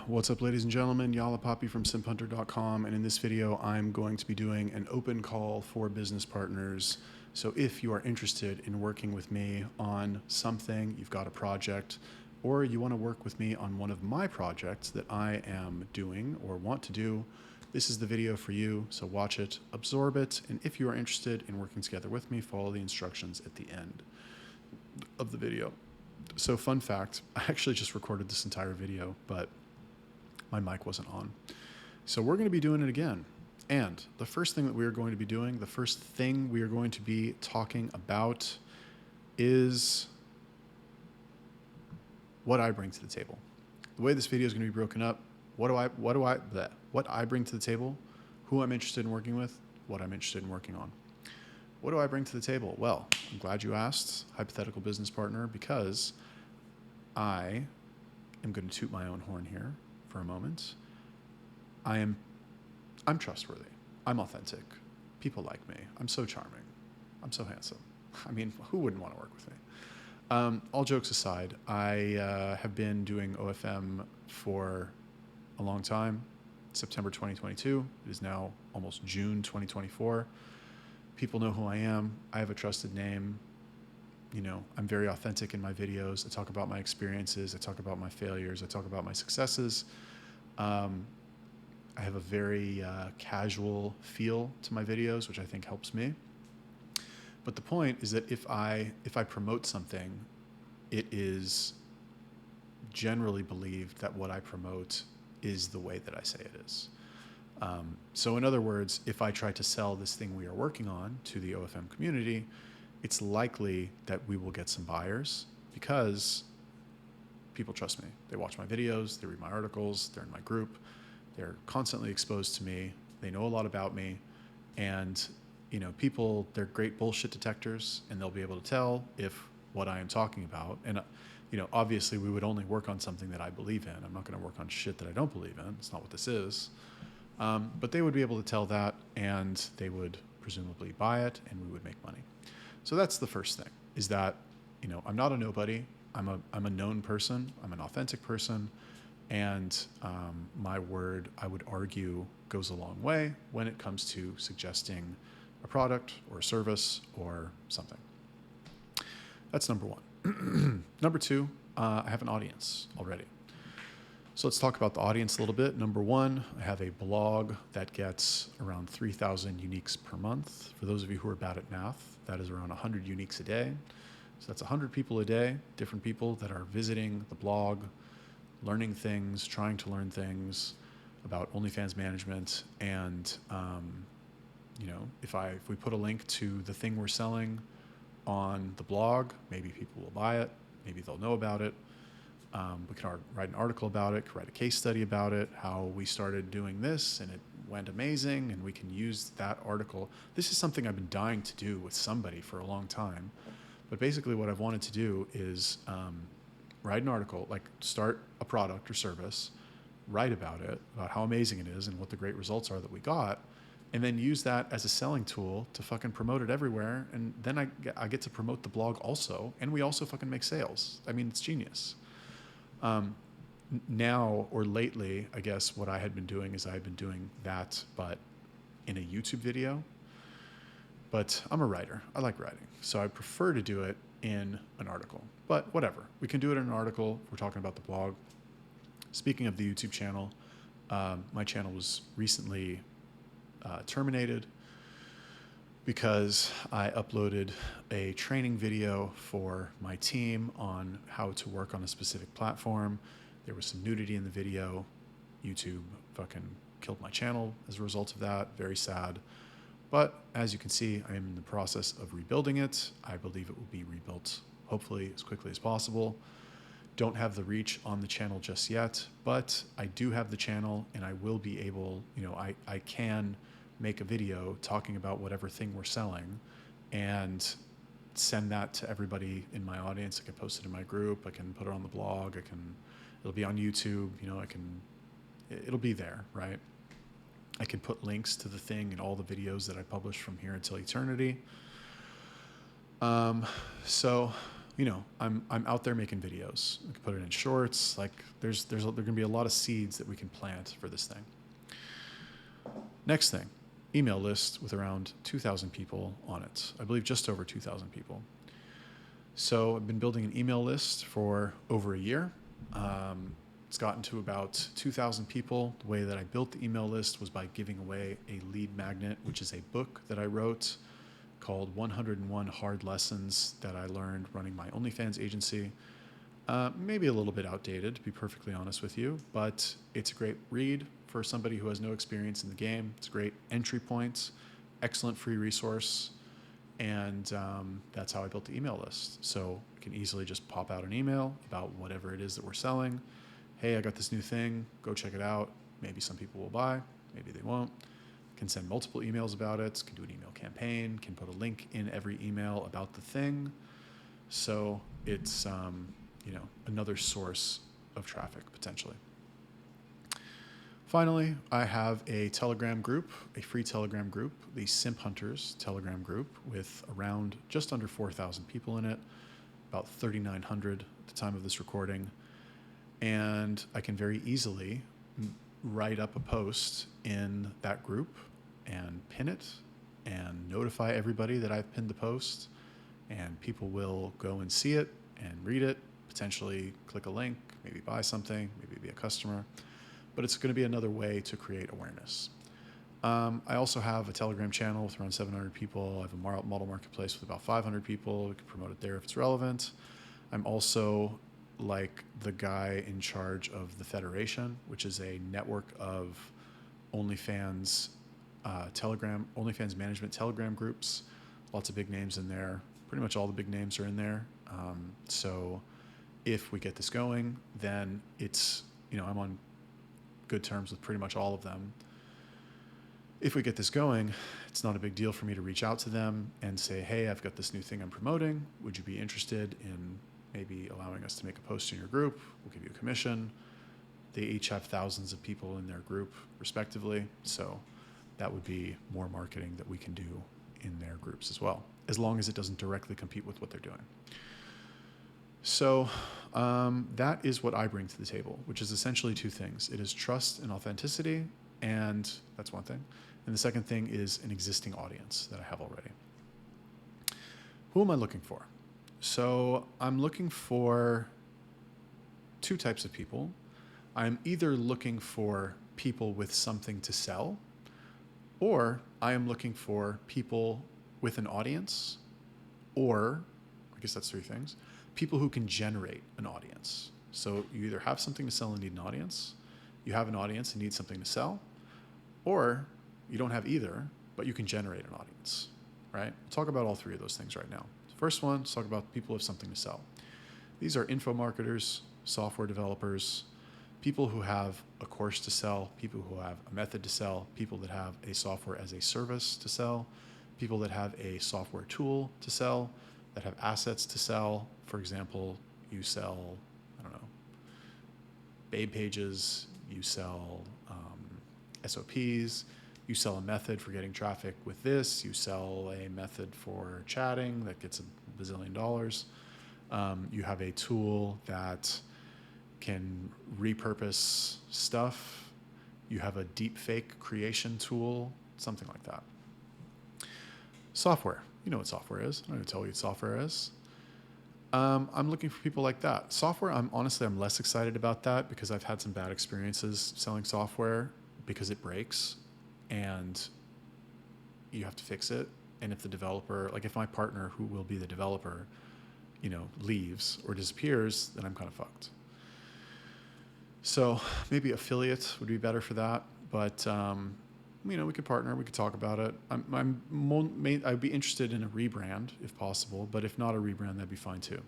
What's up, ladies and gentlemen? Yala Poppy from simphunter.com, and in this video I'm going to be doing an open call for business partners. So if you are interested in working with me on something, you've got a project, or you want to work with me on one of my projects that I am doing or want to do, this is the video for you. So watch it, absorb it, and if you are interested in working together with me, follow the instructions at the end of the video. So fun fact, I actually just recorded this entire video, but my mic wasn't on. So we're going to be doing it again. And the first thing that we are going to be doing, the first thing we are going to be talking about is what I bring to the table. The way this video is going to be broken up, what I bring to the table, who I'm interested in working with, what I'm interested in working on. What do I bring to the table? Well, I'm glad you asked, hypothetical business partner, because I am going to toot my own horn here for a moment. I'm trustworthy. I'm authentic. People like me. I'm so charming. I'm so handsome. I mean, who wouldn't want to work with me? All jokes aside, I have been doing OFM for a long time. September 2022. It is now almost June 2024. People know who I am. I have a trusted name. You know, I'm very authentic in my videos. I talk about my experiences. I talk about my failures. I talk about my successes. I have a very casual feel to my videos, which I think helps me. But the point is that if I promote something, it is generally believed that what I promote is the way that I say it is. So in other words, if I try to sell this thing we are working on to the OFM community, it's likely that we will get some buyers because people trust me. They watch my videos, they read my articles, they're in my group, they're constantly exposed to me, they know a lot about me, and you know, people, they're great bullshit detectors, and they'll be able to tell if what I am talking about, and you know, obviously we would only work on something that I believe in. I'm not going to work on shit that I don't believe in. It's not what this is. But they would be able to tell that, and they would presumably buy it, and we would make money. So that's the first thing, is that, you know, I'm not a nobody. I'm a known person. I'm an authentic person. And my word, I would argue, goes a long way when it comes to suggesting a product or a service or something. That's number one. Number two, I have an audience already. So let's talk about the audience a little bit. Number one, I have a blog that gets around 3,000 uniques per month. For those of you who are bad at math, that is around 100 uniques a day. So that's 100 people a day, different people that are visiting the blog, learning things, trying to learn things about OnlyFans management. And, you know, if we put a link to the thing we're selling on the blog, maybe people will buy it, maybe they'll know about it. We can write an article about it, write a case study about it, how we started doing this and it went amazing, and we can use that article. This is something I've been dying to do with somebody for a long time. But basically what I've wanted to do is write an article, like start a product or service, write about it, about how amazing it is and what the great results are that we got, and then use that as a selling tool to fucking promote it everywhere. And then I get to promote the blog also, and we also fucking make sales. I mean, it's genius. Now or lately, I guess what I had been doing is I had been doing that, but in a YouTube video. But I'm a writer. I like writing. So I prefer to do it in an article. But whatever. We can do it in an article. We're talking about the blog. Speaking of the YouTube channel, my channel was recently terminated because I uploaded a training video for my team on how to work on a specific platform. There was some nudity in the video. YouTube fucking killed my channel as a result of that. Very sad. But as you can see, I am in the process of rebuilding it. I believe it will be rebuilt hopefully as quickly as possible. Don't have the reach on the channel just yet, but I do have the channel, and I will be able, you know, I can make a video talking about whatever thing we're selling and send that to everybody in my audience. I can post it in my group. I can put it on the blog. It'll be on YouTube. You know, it'll be there, right? I can put links to the thing and all the videos that I publish from here until eternity. So I'm out there making videos. We can put it in shorts. Like there going to be a lot of seeds that we can plant for this thing. Next thing, email list with around 2,000 people on it. I believe just over 2,000 people. So I've been building an email list for over a year. It's gotten to about 2,000 people. The way that I built the email list was by giving away a lead magnet, which is a book that I wrote called 101 Hard Lessons that I learned running my OnlyFans agency. Maybe a little bit outdated, to be perfectly honest with you, but it's a great read for somebody who has no experience in the game. It's a great entry point, excellent free resource, and that's how I built the email list. So I can easily just pop out an email about whatever it is that we're selling. Hey, I got this new thing, go check it out. Maybe some people will buy, maybe they won't. Can send multiple emails about it, can do an email campaign, can put a link in every email about the thing. So it's another source of traffic potentially. Finally, I have a Telegram group, a free Telegram group, the Simp Hunters Telegram group with around just under 4,000 people in it, about 3,900 at the time of this recording. And I can very easily write up a post in that group and pin it and notify everybody that I've pinned the post, and people will go and see it and read it, potentially click a link, maybe buy something, maybe be a customer, but it's going to be another way to create awareness. I also have a Telegram channel with around 700 people. I have a model marketplace with about 500 people. We can promote it there if it's relevant. I'm also like the guy in charge of the Federation, which is a network of OnlyFans OnlyFans management Telegram groups. Lots of big names in there. Pretty much all the big names are in there. So if we get this going, then it's, I'm on good terms with pretty much all of them. If we get this going, it's not a big deal for me to reach out to them and say, hey, I've got this new thing I'm promoting. Would you be interested in maybe allowing us to make a post in your group? We'll give you a commission. They each have thousands of people in their group respectively. So that would be more marketing that we can do in their groups as well, as long as it doesn't directly compete with what they're doing. So that is what I bring to the table, which is essentially two things. It is trust and authenticity, and that's one thing. And the second thing is an existing audience that I have already. Who am I looking for? So I'm looking for two types of people. I'm either looking for people with something to sell, or I am looking for people with an audience, or I guess that's three things, people who can generate an audience. So you either have something to sell and need an audience, you have an audience and need something to sell, or you don't have either, but you can generate an audience, right? We'll talk about all three of those things right now. First one, let's talk about people with something to sell. These are info marketers, software developers, people who have a course to sell, people who have a method to sell, people that have a software as a service to sell, people that have a software tool to sell, that have assets to sell. For example, you sell, Babe pages, you sell SOPs, you sell a method for getting traffic with this, you sell a method for chatting that gets $1 bazillion. You have a tool that can repurpose stuff. You have a deep fake creation tool, something like that. Software. You know what software is. I'm not going to tell you what software is. I'm looking for people like that. Software, I'm less excited about that because I've had some bad experiences selling software because it breaks and you have to fix it. And if the developer, like if my partner who will be the developer, leaves or disappears, then I'm kind of fucked. So maybe affiliate would be better for that. But, we could partner, we could talk about it. I'd be interested in a rebrand if possible, but if not a rebrand, that'd be fine too.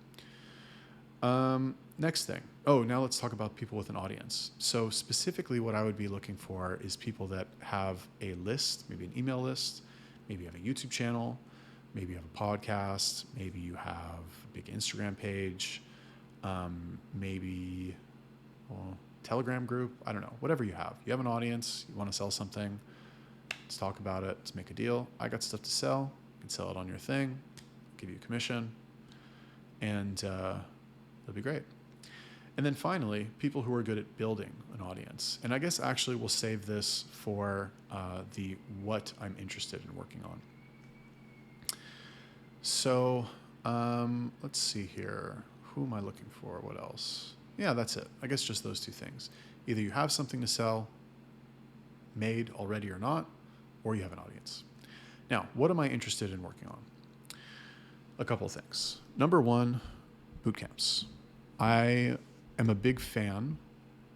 Next thing. Now let's talk about people with an audience. So specifically what I would be looking for is people that have a list, maybe an email list, maybe you have a YouTube channel, maybe you have a podcast, maybe you have a big Instagram page, maybe Telegram group, I don't know, whatever you have. You have an audience, you want to sell something, let's talk about it, let's make a deal. I got stuff to sell, you can sell it on your thing, give you a commission. and that'll be great. And then finally, people who are good at building an audience. And I guess actually we'll save this for the what I'm interested in working on. So let's see here. Who am I looking for? What else? Yeah, that's it. I guess just those two things. Either you have something to sell, made already or not, or you have an audience. Now, what am I interested in working on? A couple of things. Number one, bootcamps. I am a big fan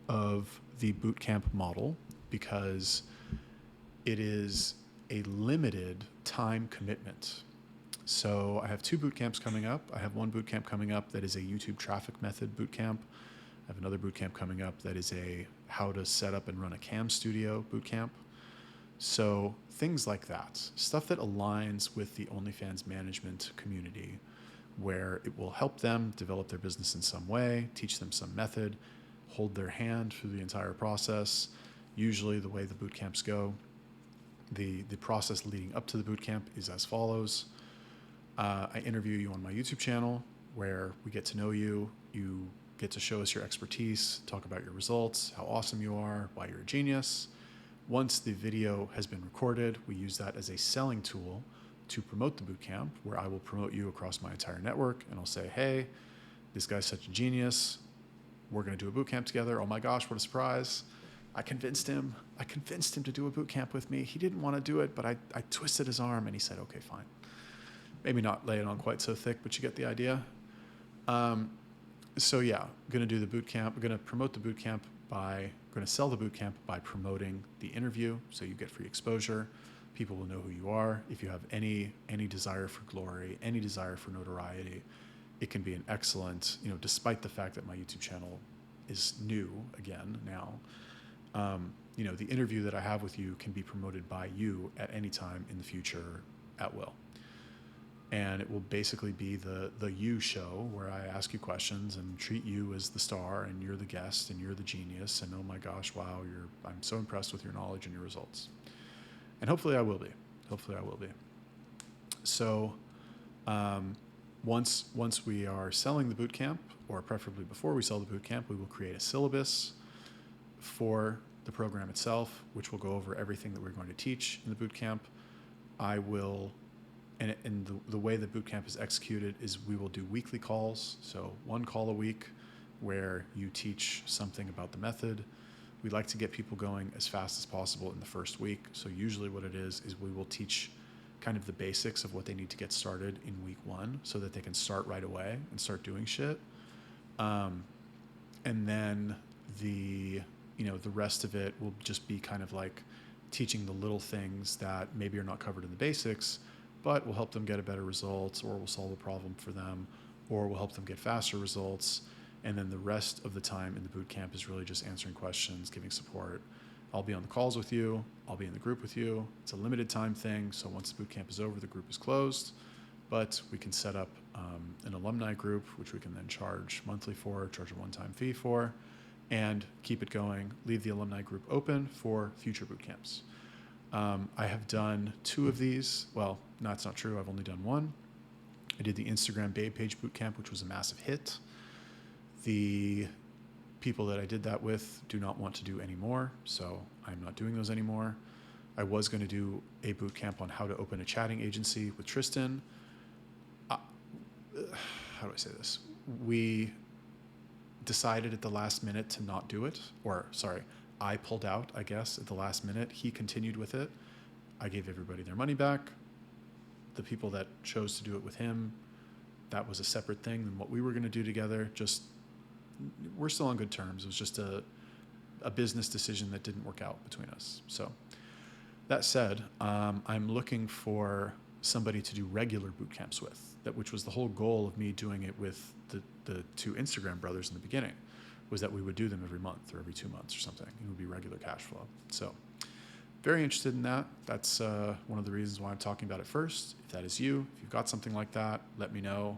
of the bootcamp model because it is a limited time commitment. So I have 2 bootcamps coming up. I have one bootcamp coming up that is a YouTube traffic method bootcamp. I have another bootcamp coming up that is a how to set up and run a cam studio bootcamp. So things like that, stuff that aligns with the OnlyFans management community, where it will help them develop their business in some way, teach them some method, hold their hand through the entire process. Usually the way the boot camps go, the process leading up to the boot camp is as follows. I interview you on my YouTube channel where we get to know you. You get to show us your expertise, talk about your results, how awesome you are, why you're a genius. Once the video has been recorded, we use that as a selling tool to promote the bootcamp, where I will promote you across my entire network, and I'll say, hey, this guy's such a genius. We're going to do a bootcamp together. Oh my gosh, what a surprise. I convinced him to do a bootcamp with me. He didn't want to do it, but I twisted his arm and he said, okay, fine. Maybe not lay it on quite so thick, but you get the idea. So yeah, going to do the bootcamp. We're going to promote the bootcamp going to sell the bootcamp by promoting the interview. So you get free exposure. People will know who you are. If you have any desire for glory, any desire for notoriety, it can be an excellent, despite the fact that my YouTube channel is new again now, the interview that I have with you can be promoted by you at any time in the future at will. And it will basically be the you show where I ask you questions and treat you as the star, and you're the guest and you're the genius. And oh my gosh, wow, I'm so impressed with your knowledge and your results. And hopefully I will be. So once we are selling the bootcamp, or preferably before we sell the bootcamp, we will create a syllabus for the program itself, which will go over everything that we're going to teach in the bootcamp. I will, and the way the bootcamp is executed is we will do weekly calls. So 1 call a week where you teach something about the method. We like to get people going as fast as possible in the first week. So usually what it is we will teach kind of the basics of what they need to get started in week 1 so that they can start right away and start doing shit. And then the rest of it will just be kind of like teaching the little things that maybe are not covered in the basics, but will help them get a better results, or will solve a problem for them, or will help them get faster results. And then the rest of the time in the boot camp is really just answering questions, giving support. I'll be on the calls with you. I'll be in the group with you. It's a limited time thing. So once the boot camp is over, the group is closed, but we can set up an alumni group, which we can then charge monthly for, charge a one-time fee for, and keep it going. Leave the alumni group open for future boot camps. I have done 2 of these. Well, no, it's not true. I've only done 1. I did the Instagram Babe Page Bootcamp, which was a massive hit. The people that I did that with do not want to do any more, so I'm not doing those anymore. I was going to do a boot camp on how to open a chatting agency with Tristan. How do I say this? We decided at the last minute to not do it, I pulled out, I guess, at the last minute. He continued with it. I gave everybody their money back. The people that chose to do it with him, that was a separate thing than what we were going to do together. We're still on good terms. It was just a business decision that didn't work out between us. So that said, I'm looking for somebody to do regular boot camps with, which was the whole goal of me doing it with the 2 Instagram brothers in the beginning, was that we would do them every month or every 2 months or something. It would be regular cash flow. So very interested in that. That's one of the reasons why I'm talking about it first. If that is you, if you've got something like that, let me know.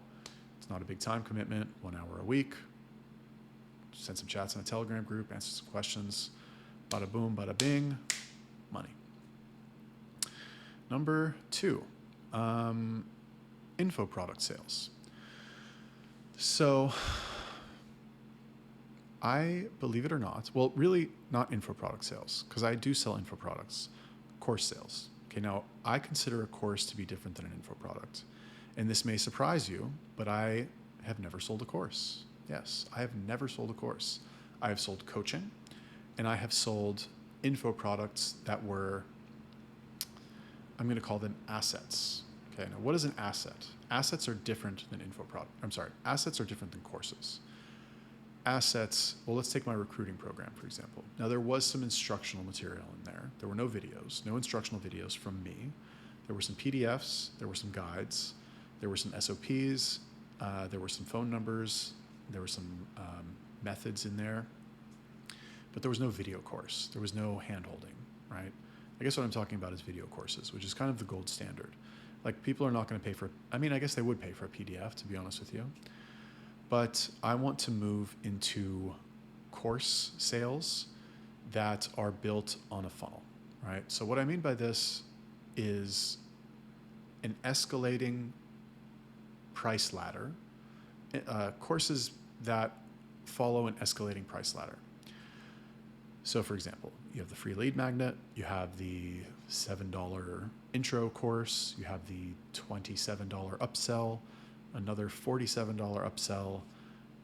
It's not a big time commitment, 1 hour a week. Send some chats in a Telegram group, answer some questions. Bada boom, bada bing, money. Number 2, info product sales. So I, believe it or not, well, really not info product sales, because I do sell info products, course sales. Okay, now I consider a course to be different than an info product. And this may surprise you, but I have never sold a course. Yes, I have never sold a course. I have sold coaching, and I have sold info products that were, I'm going to call them assets. Okay, now what is an asset? Assets are different than info product. I'm sorry, assets are different than courses. Assets, well, let's take my recruiting program, for example. Now, there was some instructional material in there. There were no videos, no instructional videos from me. There were some PDFs, there were some guides, there were some SOPs, there were some phone numbers, there were some methods in there, but there was no video course. There was no hand-holding, right? I guess what I'm talking about is video courses, which is kind of the gold standard. Like, people are not going to pay for, I mean, I guess they would pay for a PDF, to be honest with you. But I want to move into course sales that are built on a funnel, right? So what I mean by this is an escalating price ladder, courses that follow an escalating price ladder. So for example, you have the free lead magnet, you have the $7 intro course, you have the $27 upsell, another $47 upsell,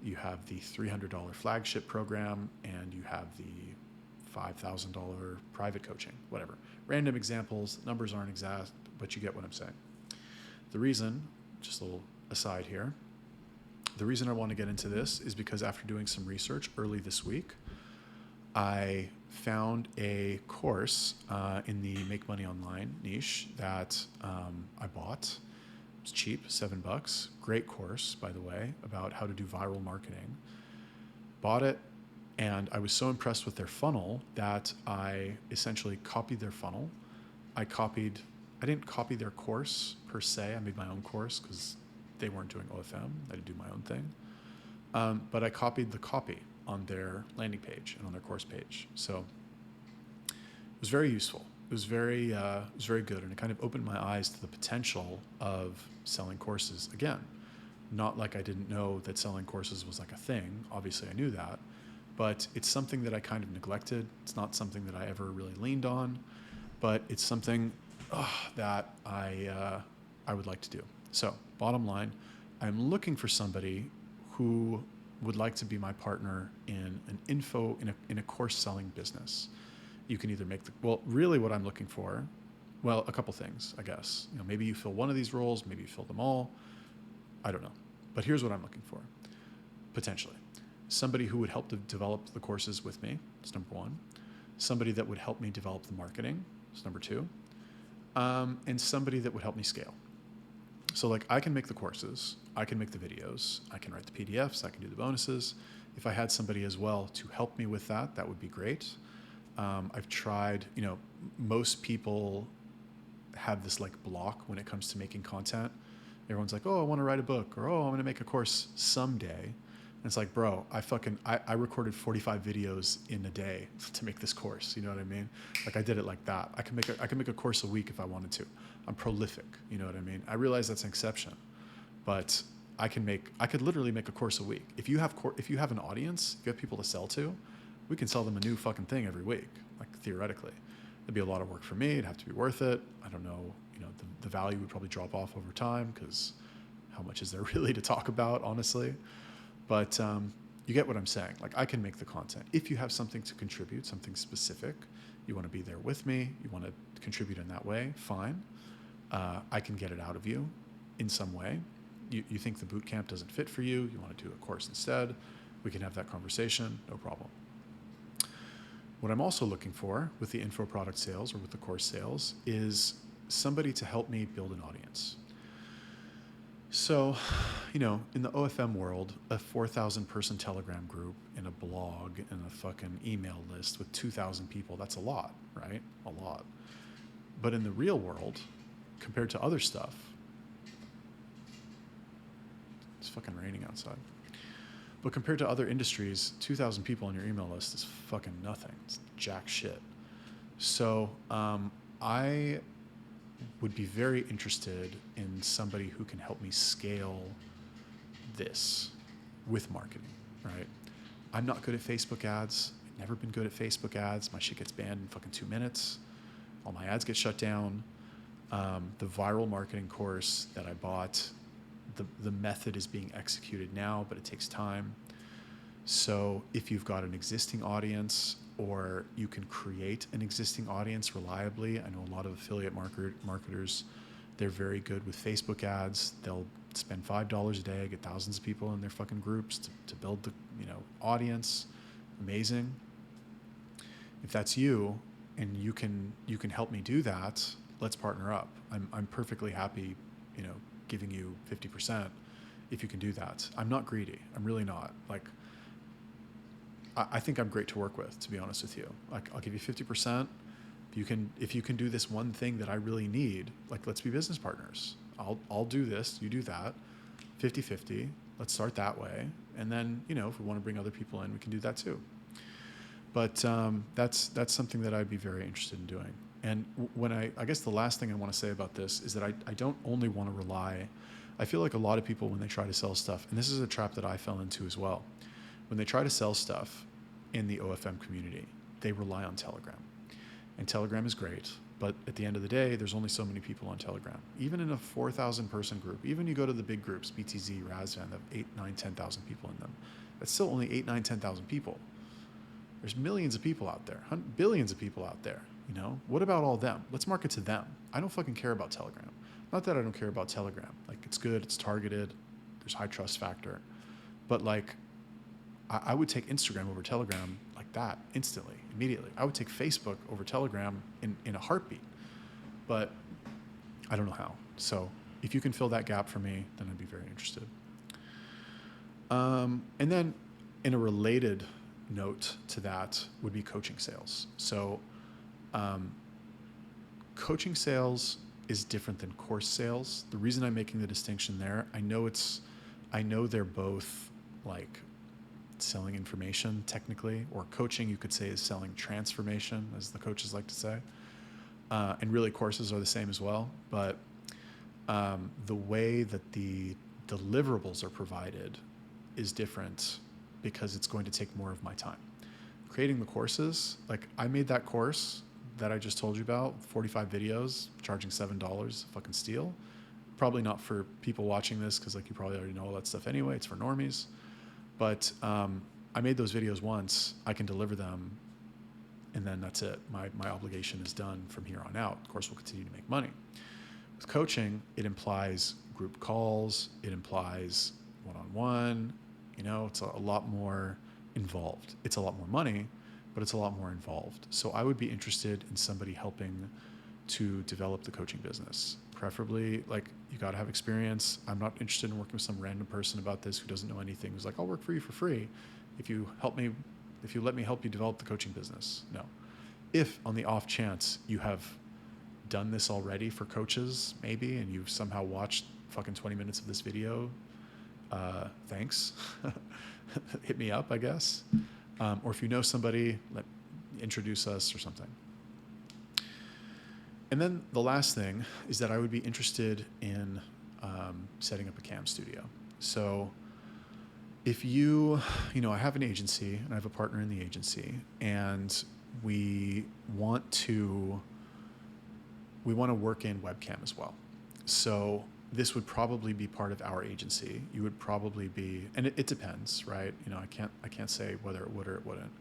you have the $300 flagship program, and you have the $5,000 private coaching, whatever. Random examples, numbers aren't exact, but you get what I'm saying. The reason, just a little aside here, the reason I want to get into this is because after doing some research early this week, I found a course in the Make Money Online niche that I bought. It's cheap, $7. Great course, by the way, about how to do viral marketing. Bought it, and I was so impressed with their funnel that I essentially copied their funnel. I didn't copy their course per se. I made my own course because they weren't doing OFM. I had to do my own thing. But I copied the copy on their landing page and on their course page. So it was very useful. It was very good, and it kind of opened my eyes to the potential of selling courses again. Not like I didn't know that selling courses was like a thing. Obviously, I knew that, but it's something that I kind of neglected. It's not something that I ever really leaned on, but it's something that I would like to do. So, bottom line, I'm looking for somebody who would like to be my partner in a course selling business. You can either really what I'm looking for, well, a couple things, I guess. Maybe you fill one of these roles, maybe you fill them all. I don't know. But here's what I'm looking for, potentially. Somebody who would help to develop the courses with me, that's number one. Somebody that would help me develop the marketing, that's number two. And somebody that would help me scale. So like, I can make the courses, I can make the videos, I can write the PDFs, I can do the bonuses. If I had somebody as well to help me with that, that would be great. I've tried, most people have this like block when it comes to making content. Everyone's like, oh, I want to write a book, or oh, I'm going to make a course someday. And it's like, bro, I recorded 45 videos in a day to make this course. You know what I mean? Like, I did it like that. I can make a course a week if I wanted to. I'm prolific. You know what I mean? I realize that's an exception, but I could literally make a course a week. If you have an audience, if you have people to sell to, we can sell them a new fucking thing every week. Like, theoretically, it'd be a lot of work for me. It'd have to be worth it. I don't know. The value would probably drop off over time, because how much is there really to talk about, honestly? But you get what I'm saying. Like, I can make the content. If you have something to contribute, something specific, you want to be there with me, you want to contribute in that way, fine. I can get it out of you in some way. You think the bootcamp doesn't fit for you, you want to do a course instead, we can have that conversation, no problem. What I'm also looking for with the info product sales or with the course sales is somebody to help me build an audience. So, in the OFM world, a 4,000 person Telegram group and a blog and a fucking email list with 2,000 people, that's a lot, right? A lot. But in the real world, compared to other stuff, it's fucking raining outside. But compared to other industries, 2,000 people on your email list is fucking nothing. It's jack shit. So I would be very interested in somebody who can help me scale this. with marketing, right? I'm not good at Facebook ads. I've never been good at Facebook ads. My shit gets banned in fucking 2 minutes. All my ads get shut down. The viral marketing course that I bought, the method is being executed now, but it takes time. So if you've got an existing audience, or you can create an existing audience reliably, I know a lot of affiliate marketers, they're very good with Facebook ads. They'll spend $5 a day, get thousands of people in their fucking groups to build the audience. Amazing. If that's you and you can help me do that, let's partner up. I'm perfectly happy, giving you 50% if you can do that. I'm not greedy. I'm really not. Like, I think I'm great to work with, to be honest with you. Like, I'll give you 50%. If you can do this one thing that I really need, like, let's be business partners. I'll do this, you do that, 50-50. Let's start that way. And then, if we want to bring other people in, we can do that too. But that's something that I'd be very interested in doing. And when I guess the last thing I want to say about this is that I don't only want to rely. I feel like a lot of people, when they try to sell stuff, and this is a trap that I fell into as well, when they try to sell stuff in the OFM community, they rely on Telegram. And Telegram is great, but at the end of the day, there's only so many people on Telegram. Even in a 4,000 person group, even you go to the big groups, BTZ, Razvan, that have 8, 9, 10,000 people in them, that's still only 8, 9, 10,000 people. There's millions of people out there, billions of people out there. What about all them? Let's market to them. I don't fucking care about Telegram. Not that I don't care about Telegram. Like, it's good, it's targeted, there's high trust factor. But like, I would take Instagram over Telegram like that instantly, immediately. I would take Facebook over Telegram in a heartbeat. But I don't know how. So if you can fill that gap for me, then I'd be very interested. And then in a related note to that would be coaching sales. So coaching sales is different than course sales. The reason I'm making the distinction there, I know they're both like selling information technically, or coaching you could say is selling transformation, as the coaches like to say. And really courses are the same as well. But the way that the deliverables are provided is different because it's going to take more of my time. Creating the courses, like I made that course that I just told you about, 45 videos, charging $7, fucking steal. Probably not for people watching this because like you probably already know all that stuff anyway. It's for normies. But I made those videos once. I can deliver them, and then that's it. My obligation is done from here on out. Of course, we'll continue to make money. With coaching, it implies group calls. It implies one-on-one. It's a lot more involved. It's a lot more money, but it's a lot more involved. So I would be interested in somebody helping to develop the coaching business. Preferably, like, you got to have experience. I'm not interested in working with some random person about this who doesn't know anything, who's like, I'll work for you for free if you let me help you develop the coaching business. No. If on the off chance you have done this already for coaches, maybe, and you've somehow watched fucking 20 minutes of this video, thanks. Hit me up, I guess. Or if you know somebody, introduce us or something. And then the last thing is that I would be interested in setting up a cam studio. So if I have an agency and I have a partner in the agency, and we want to work in webcam as well. So this would probably be part of our agency. You would probably be, and it depends, right? I can't say whether it would or it wouldn't,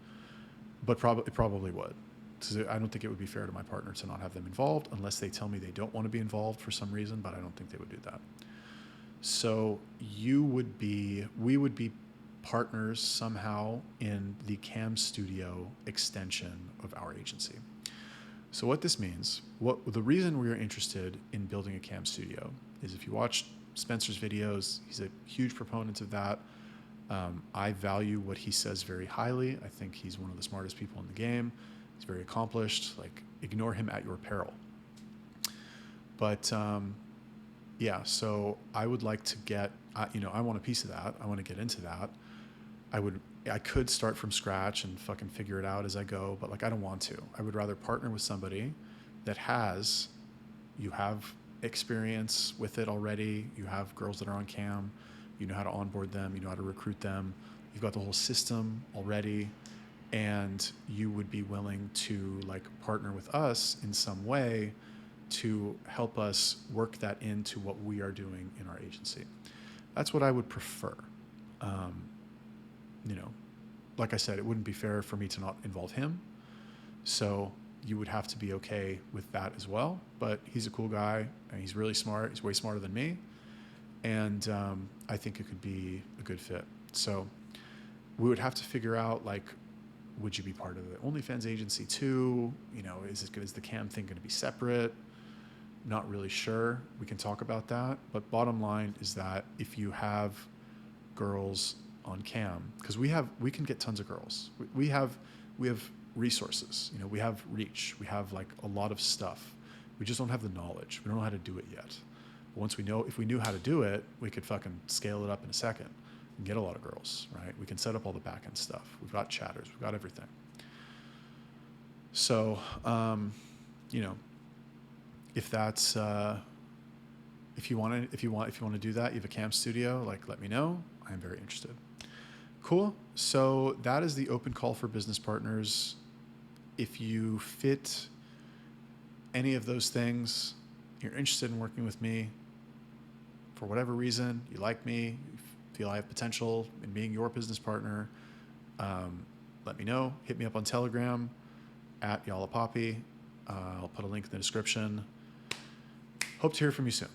but it probably would. So I don't think it would be fair to my partner to not have them involved unless they tell me they don't want to be involved for some reason, but I don't think they would do that. So we would be partners somehow in the cam studio extension of our agency. So what this means, the reason we are interested in building a cam studio is if you watch Spencer's videos, he's a huge proponent of that. I value what he says very highly. I think he's one of the smartest people in the game. He's very accomplished. Like, ignore him at your peril. But yeah, so I would like to get, I want a piece of that. I want to get into that. I could start from scratch and fucking figure it out as I go, but like, I don't want to. I would rather partner with somebody that you have experience with it already. You have girls that are on cam. you know how to onboard them, you know how to recruit them, you've got the whole system already, and you would be willing to like partner with us in some way to help us work that into what we are doing in our agency. That's what I would prefer. You know, like I said, it wouldn't be fair for me to not involve him. So you would have to be okay with that as well. But he's a cool guy, and he's really smart. He's way smarter than me. And I think it could be a good fit. So we would have to figure out, like, would you be part of the OnlyFans agency too? You know, is the cam thing going to be separate? Not really sure. We can talk about that. But bottom line is that if you have girls on cam, because we can get tons of girls. We have resources. You know, we have reach. We have like a lot of stuff. We just don't have the knowledge. We don't know how to do it yet. But if we knew how to do it, we could fucking scale it up in a second and get a lot of girls, right? We can set up all the back end stuff. We've got chatters. We've got everything. So, you know, if that's if you want to do that, you have a cam studio, like, let me know. I am very interested. Cool. So that is the open call for business partners. If you fit any of those things, you're interested in working with me for whatever reason, you like me, you feel I have potential in being your business partner, let me know. Hit me up on Telegram @YalaPoppy. I'll put a link in the description. Hope to hear from you soon.